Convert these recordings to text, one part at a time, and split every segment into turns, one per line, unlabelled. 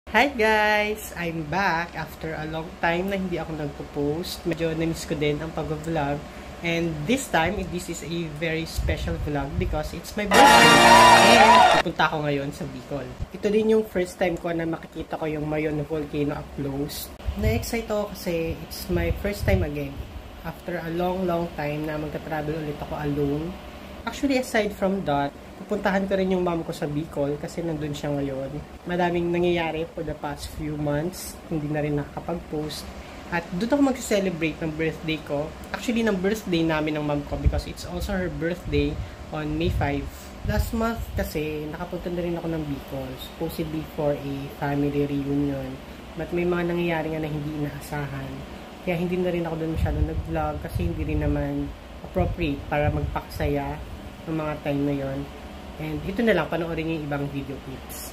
Hi guys! I'm back after a long time na hindi ako nagpo-post. Medyo na-miss ko din ang pag-vlog. And this time, this is a very special vlog because it's my birthday. And pupunta ako ngayon sa Bicol. Ito din yung first time ko na makikita ko yung Mayon Volcano up close. Na-excite ako kasi it's my first time again. After a long time na magka-travel ulit ako alone. Actually, aside from that, pupuntahan ko rin yung mom ko sa Bicol kasi nandun siya ngayon. Madaming nangyayari for the past few months. Hindi na rin nakakapag-post. At doon ako mag-celebrate ng birthday ko. Actually, ng birthday namin ng mom ko because it's also her birthday on May 5. Last month kasi, nakapunta na rin ako ng Bicol. Supposedly for a family reunion. But may mga nangyayari nga na hindi inaasahan. Kaya hindi na rin ako doon masyado nag-vlog kasi hindi rin naman appropriate para magpakasaya ng mga time na yon. And ito na lang, panoorin yung ibang video clips.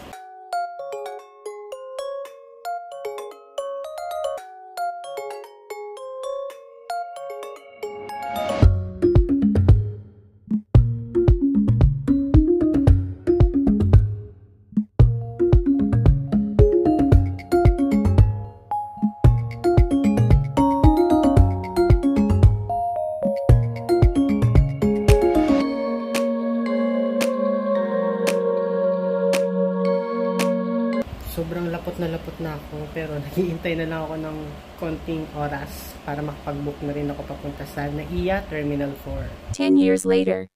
Sobrang lapot na ako pero naghihintay na lang ako ng konting oras para makapag-book na rin ako papunta sa NAIA Terminal 4.
10 years later.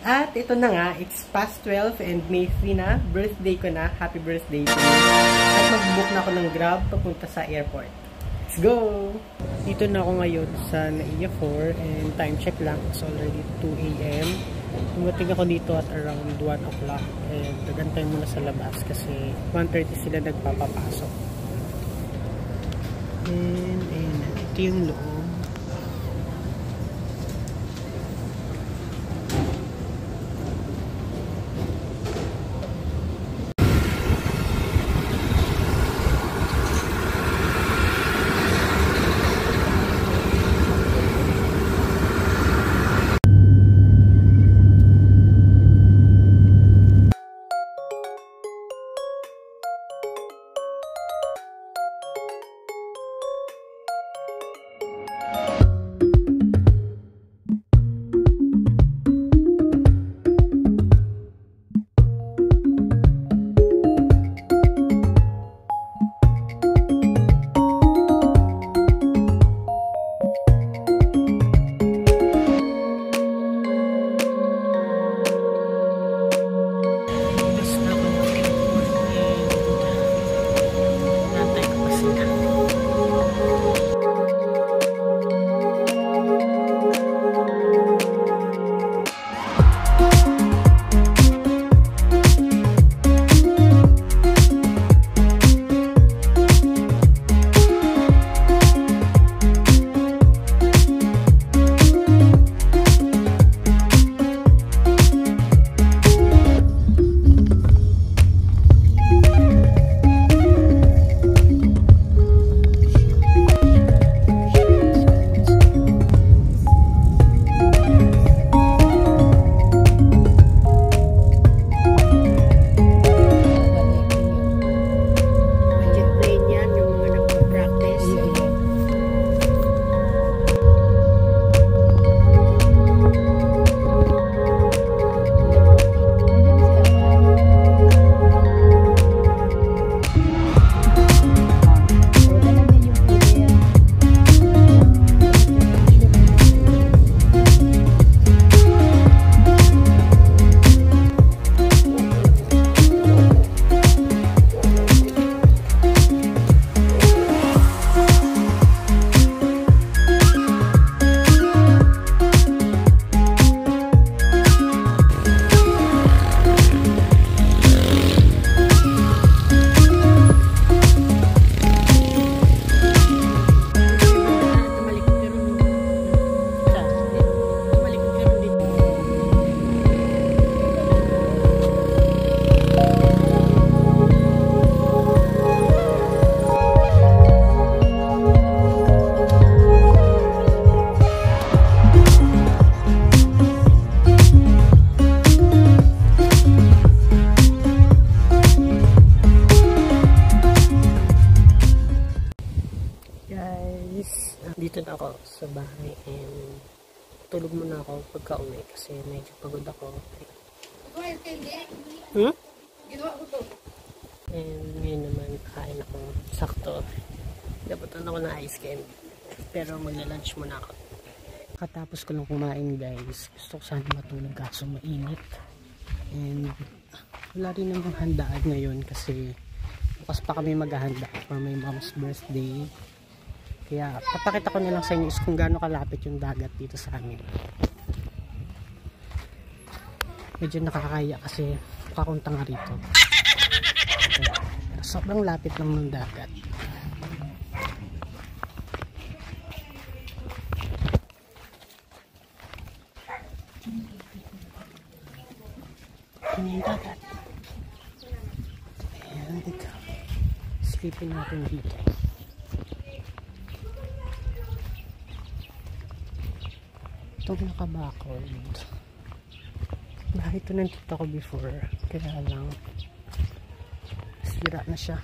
At ito na nga, it's past 12 and May 3 na, birthday ko na, happy birthday to me. At mag-book na ako ng Grab papunta sa airport. Let's go! Dito na ako ngayon sa NAIA 4 and time check lang, it's already 2 AM. Dumating ako dito at around 1 o'clock and nagantay muna sa labas kasi 1:30 sila nagpapapasok. And ito yung loob. Tulog muna ako pagka-uwi kasi medyo pagod ako.
Ginawa ko to.
And ngayon naman kain ako sakto. Dapat ako na ice candy. Pero magla-lunch muna ako. Katapos ko lang kumain guys. Gusto ko sana matulog kaso mainit. And wala rin namang handaan ngayon kasi bukas pa kami maghahanda for my mom's birthday. Kaya papakita ko na lang sa inyo kung gaano kalapit yung dagat dito sa amin. Medyo nakakaya kasi pakunta nga rito. Sobrang lapit lang ng dagat. Ano yung dagat? Ayan, dito. Sleepin natin dito. Itong nakabakod. Bahay ito ng tita ko before. Kaya lang sira na siya.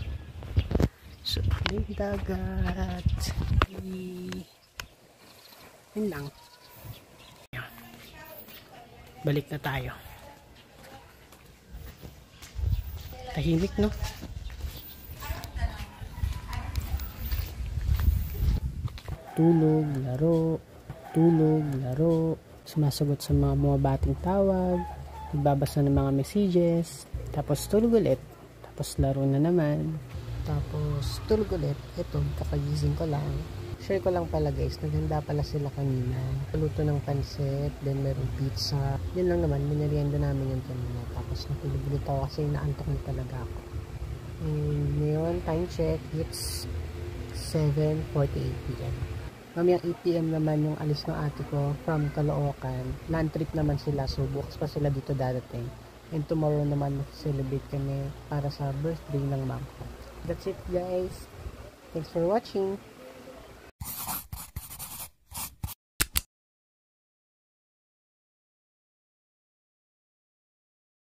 So, yung dagat. Yun lang. Balik na tayo. Tahimik, no? Tulog, laro. Tulog, laro. Sumasagot sa mga bumabating tawag. Nagbabasa ng mga messages. Tapos tulog ulit. Tapos laro na naman. Tapos tulog ulit. Ito, kakagising ko lang. Share ko lang pala guys, naghanda pala sila kanina. Paluto ng pansit, then merong pizza. Yun lang naman, minerienda namin yung kanina. Tapos natulog ulit ako kasi naantok na talaga ako. And ngayon, time check, it's 7:48 p.m. Mamayang 8 p.m. naman yung alis ng ate ko from Caloocan. Land trip naman sila, so bukas pa sila dito dadating. And tomorrow naman celebrate kami para sa birthday ng mom ko. That's it guys. Thanks for watching.